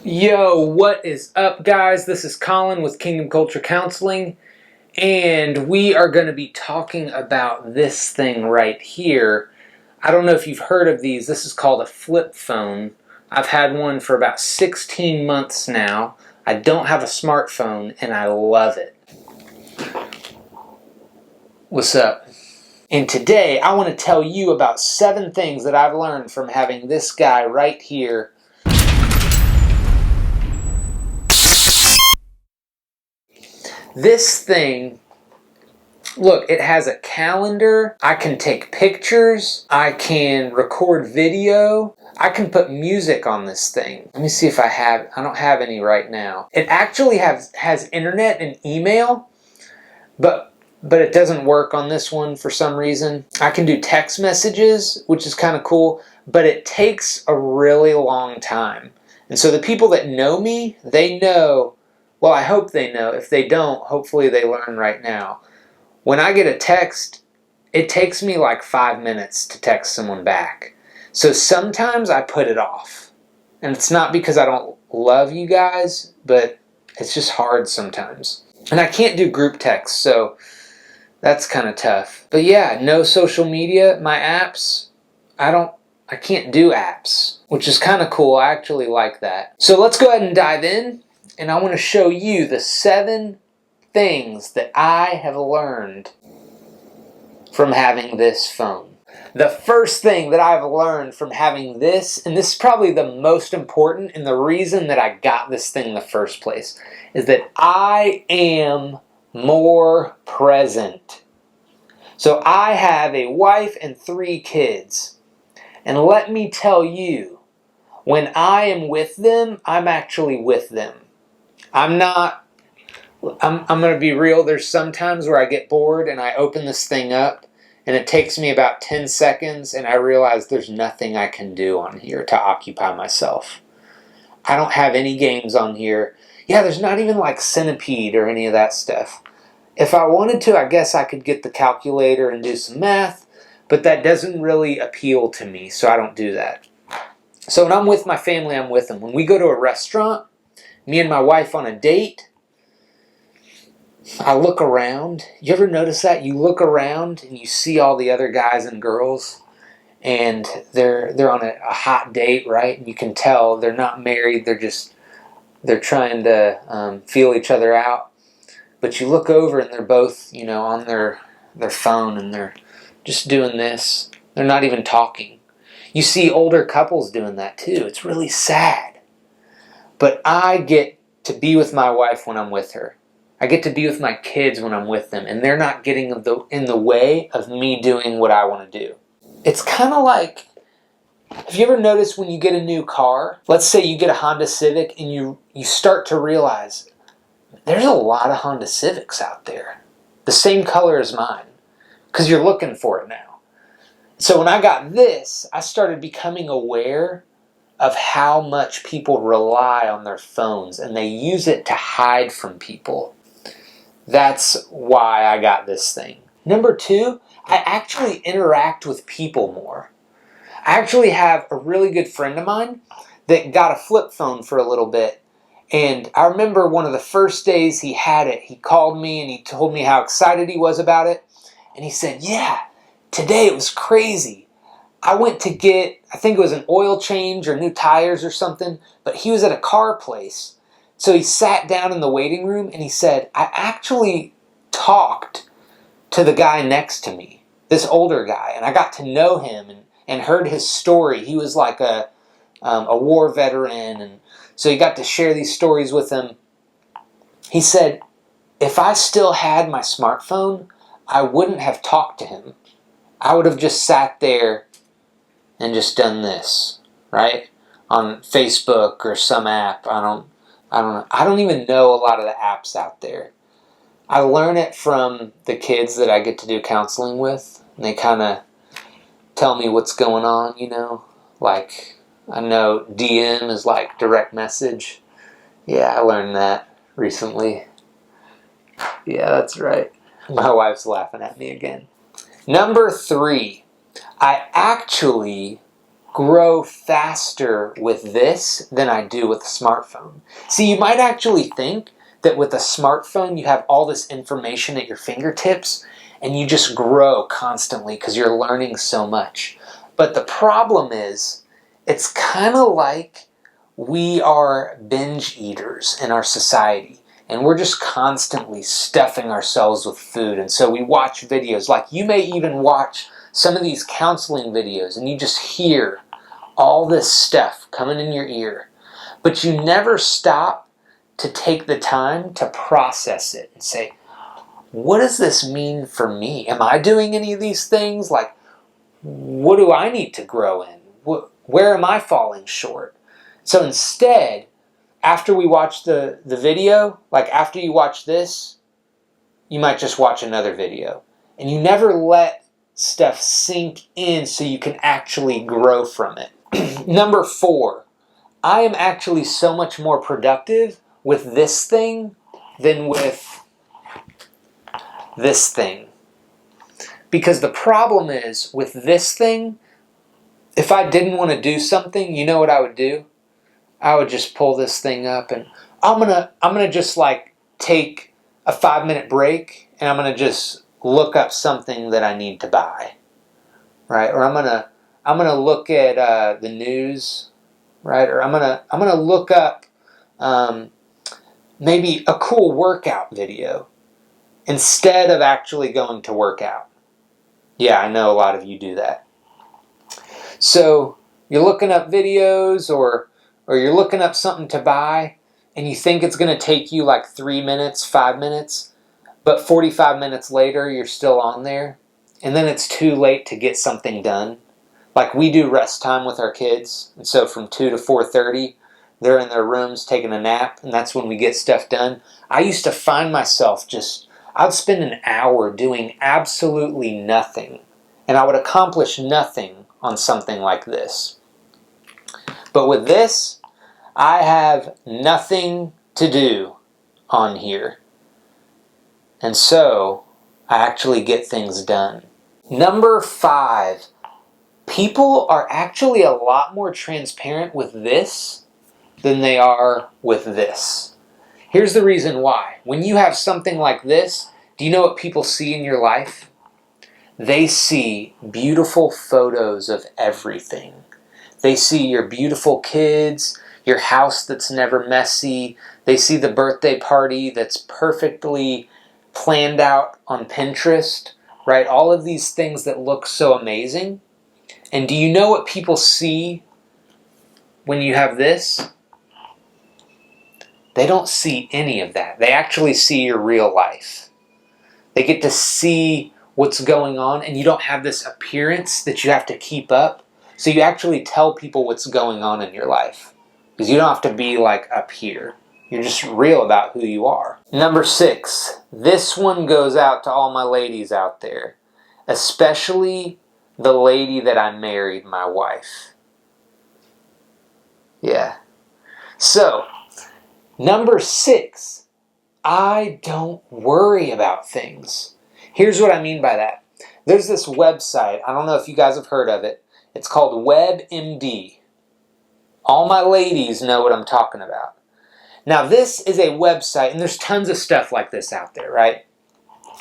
Yo, what is up, guys? This is Colin with Kingdom Culture Counseling, and we are going to be talking about this thing right here. I don't know if you've heard of these. This is called a flip phone. I've had one for about 16 months now. I don't have a smartphone, and I love it. What's up? And today, I want to tell you about 7 things that I've learned from having this guy right here. This thing, look, it has a calendar. I can take pictures. I can record video. I can put music on this thing. Let me see if I don't have any right now. It actually has internet and email, but it doesn't work on this one for some reason. I can do text messages, which is kind of cool, but it takes a really long time. And so the people that know me, they know. Well, I hope they know. If they don't, hopefully they learn right now. When I get a text, it takes me like 5 minutes to text someone back. So sometimes I put it off. And it's not because I don't love you guys, but it's just hard sometimes. And I can't do group text, so that's kind of tough. But yeah, no social media. My apps, I can't do apps, which is kind of cool. I actually like that. So let's go ahead and dive in. And I want to show you the 7 things that I have learned from having this phone. The first thing that I've learned from having this, and this is probably the most important and the reason that I got this thing in the first place, is that I am more present. So I have a wife and 3 kids. And let me tell you, when I am with them, I'm actually with them. I'm going to be real. There's some times where I get bored and I open this thing up and it takes me about 10 seconds and I realize there's nothing I can do on here to occupy myself. I don't have any games on here. Yeah, there's not even like Centipede or any of that stuff. If I wanted to, I guess I could get the calculator and do some math, but that doesn't really appeal to me, so I don't do that. So when I'm with my family, I'm with them. When we go to a restaurant, me and my wife on a date, I look around. You ever notice that? You look around and you see all the other guys and girls and they're on a hot date, right? And you can tell they're not married. They're trying to feel each other out. But you look over and they're both, on their phone and they're just doing this. They're not even talking. You see older couples doing that too. It's really sad. But I get to be with my wife when I'm with her. I get to be with my kids when I'm with them. And they're not getting in the way of me doing what I want to do. It's kind of like, have you ever noticed when you get a new car? Let's say you get a Honda Civic and you start to realize there's a lot of Honda Civics out there. The same color as mine. Because you're looking for it now. So when I got this, I started becoming aware of how much people rely on their phones and they use it to hide from people. That's why I got this thing. Number 2, I actually interact with people more. I actually have a really good friend of mine that got a flip phone for a little bit. And I remember one of the first days he had it, he called me and he told me how excited he was about it. And he said, yeah, today it was crazy. I went to get, I think it was an oil change or new tires or something, but he was at a car place. So he sat down in the waiting room and he said, I actually talked to the guy next to me, this older guy, and I got to know him and heard his story. He was like a war veteran, and so he got to share these stories with him. He said, if I still had my smartphone, I wouldn't have talked to him. I would have just sat there and just done this, right? On Facebook or some app. I don't even know a lot of the apps out there. I learn it from the kids that I get to do counseling with. And they kind of tell me what's going on, Like, I know DM is like direct message. Yeah, I learned that recently. Yeah, that's right. My wife's laughing at me again. Number 3. I actually grow faster with this than I do with a smartphone. See, you might actually think that with a smartphone you have all this information at your fingertips and you just grow constantly because you're learning so much. But the problem is, it's kind of like we are binge eaters in our society. And we're just constantly stuffing ourselves with food. And so we watch videos, like you may even watch some of these counseling videos and you just hear all this stuff coming in your ear. But you never stop to take the time to process it and say, what does this mean for me? Am I doing any of these things? Like, what do I need to grow in? Where am I falling short? So instead, after we watch the video, like after you watch this, you might just watch another video. And you never let stuff sink in so you can actually grow from it. Number 4, I am actually so much more productive with this thing than with this thing. Because the problem is, with this thing, if I didn't want to do something, you know what I would do? I would just pull this thing up and I'm gonna just like take a 5-minute break and I'm gonna just look up something that I need to buy, right? Or I'm gonna look at the news, right? Or I'm gonna look up maybe a cool workout video instead of actually going to work out. Yeah, I know a lot of you do that. So you're looking up videos or you're looking up something to buy and you think it's going to take you like 3 minutes, 5 minutes, but 45 minutes later you're still on there, and then it's too late to get something done. Like we do rest time with our kids, and so from 2 to 4:30 they're in their rooms taking a nap, and that's when we get stuff done. I used to find myself I'd spend an hour doing absolutely nothing, and I would accomplish nothing on something like this. But with this, I have nothing to do on here. And so, I actually get things done. Number 5, people are actually a lot more transparent with this than they are with this. Here's the reason why. When you have something like this, do you know what people see in your life? They see beautiful photos of everything. They see your beautiful kids, your house that's never messy. They see the birthday party that's perfectly planned out on Pinterest, right? All of these things that look so amazing. And do you know what people see when you have this? They don't see any of that. They actually see your real life. They get to see what's going on, and you don't have this appearance that you have to keep up. So you actually tell people what's going on in your life. Because you don't have to be like up here. You're just real about who you are. Number 6. This one goes out to all my ladies out there. Especially the lady that I married, my wife. Yeah. So, number 6. I don't worry about things. Here's what I mean by that. There's this website. I don't know if you guys have heard of it. It's called WebMD. All my ladies know what I'm talking about. Now, this is a website, and there's tons of stuff like this out there, right?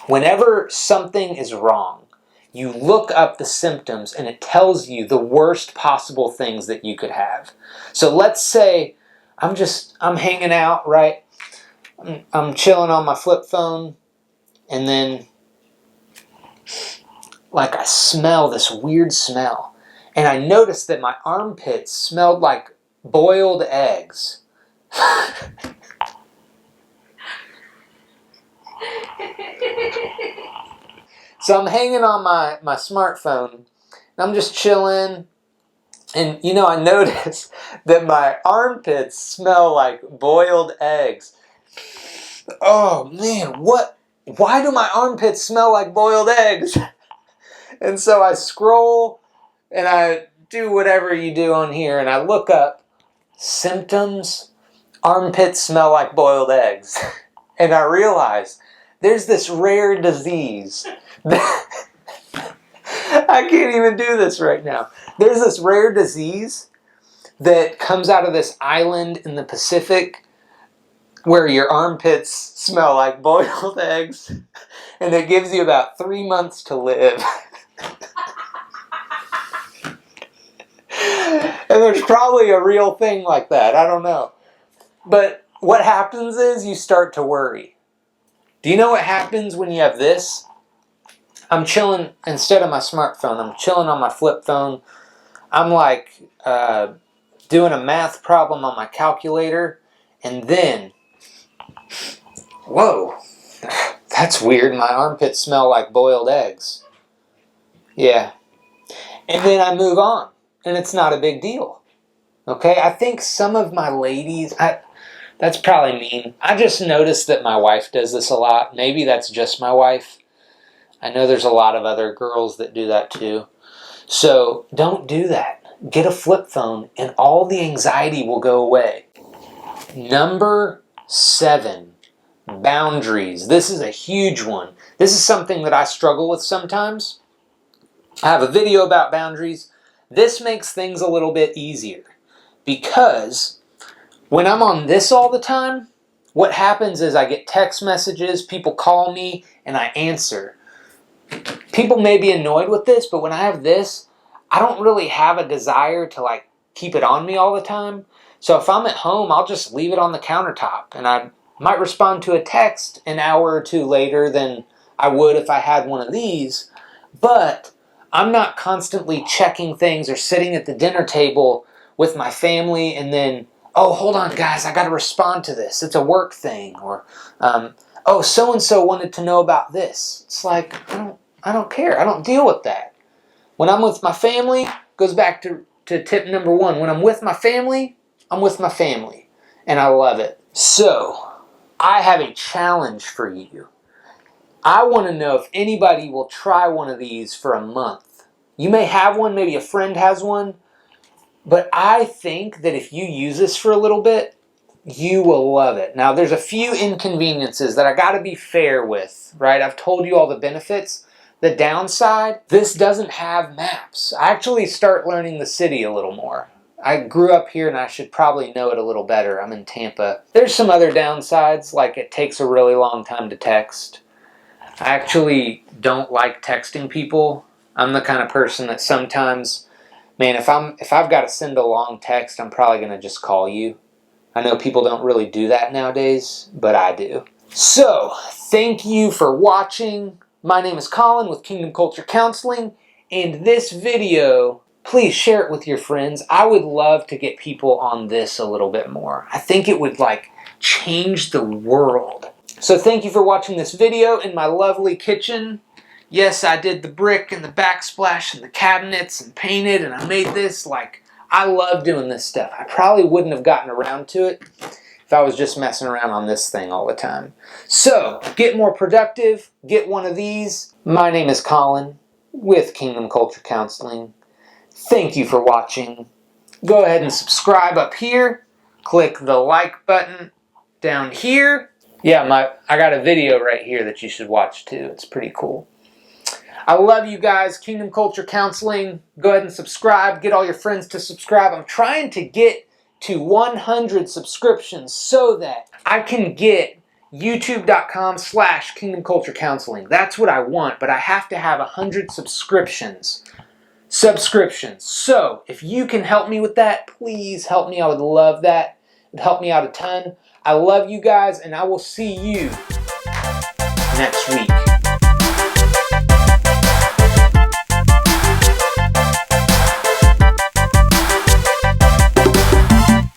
Whenever something is wrong, you look up the symptoms, and it tells you the worst possible things that you could have. So let's say I'm hanging out, right? I'm chilling on my flip phone, and then like I smell this weird smell. And I noticed that my armpits smelled like boiled eggs. So I'm hanging on my smartphone, and I'm just chilling. And I noticed that my armpits smell like boiled eggs. Oh man, why do my armpits smell like boiled eggs? And so I scroll and I do whatever you do on here, and I look up symptoms, armpits smell like boiled eggs. And I realize there's this rare disease. I can't even do this right now. There's this rare disease that comes out of this island in the Pacific where your armpits smell like boiled eggs, and it gives you about 3 months to live. And there's probably a real thing like that. I don't know. But what happens is you start to worry. Do you know what happens when you have this? I'm chilling, instead of my smartphone, I'm chilling on my flip phone. I'm like doing a math problem on my calculator, and then, whoa, that's weird. My armpits smell like boiled eggs. Yeah. And then I move on, and it's not a big deal. Okay? I think some of my ladies, that's probably mean. I just noticed that my wife does this a lot. Maybe that's just my wife. I know there's a lot of other girls that do that too. So don't do that. Get a flip phone and all the anxiety will go away. Number 7, boundaries. This is a huge one. This is something that I struggle with sometimes. I have a video about boundaries. This makes things a little bit easier because when I'm on this all the time, what happens is I get text messages, people call me, and I answer. People may be annoyed with this, but when I have this, I don't really have a desire to like keep it on me all the time. So if I'm at home, I'll just leave it on the countertop, and I might respond to a text an hour or two later than I would if I had one of these. But I'm not constantly checking things or sitting at the dinner table with my family and then, oh, hold on, guys, I got to respond to this. It's a work thing. Or, oh, so-and-so wanted to know about this. It's like, I don't care. I don't deal with that. When I'm with my family, goes back to tip number 1. When I'm with my family, I'm with my family. And I love it. So, I have a challenge for you. I want to know if anybody will try one of these for a month. You may have one, maybe a friend has one. But I think that if you use this for a little bit, you will love it. Now, there's a few inconveniences that I got to be fair with, right? I've told you all the benefits. The downside, this doesn't have maps. I actually start learning the city a little more. I grew up here and I should probably know it a little better. I'm in Tampa. There's some other downsides, like it takes a really long time to text. I actually don't like texting people. I'm the kind of person that sometimes, man, if I've got to send a long text, I'm probably going to just call you. I know people don't really do that nowadays, but I do. So, thank you for watching. My name is Colin with Kingdom Culture Counseling, and this video, please share it with your friends. I would love to get people on this a little bit more. I think it would like change the world. So thank you for watching this video in my lovely kitchen. Yes, I did the brick and the backsplash and the cabinets and painted, and I made this. Like, I love doing this stuff. I probably wouldn't have gotten around to it if I was just messing around on this thing all the time. So, get more productive. Get one of these. My name is Colin with Kingdom Culture Counseling. Thank you for watching. Go ahead and subscribe up here. Click the like button down here. Yeah, I got a video right here that you should watch too. It's pretty cool. I love you guys. Kingdom Culture Counseling. Go ahead and subscribe. Get all your friends to subscribe. I'm trying to get to 100 subscriptions so that I can get youtube.com/Kingdom Culture Counseling. That's what I want, but I have to have 100 subscriptions. So, if you can help me with that, please help me. I would love that. It would help me out a ton. I love you guys, and I will see you next week.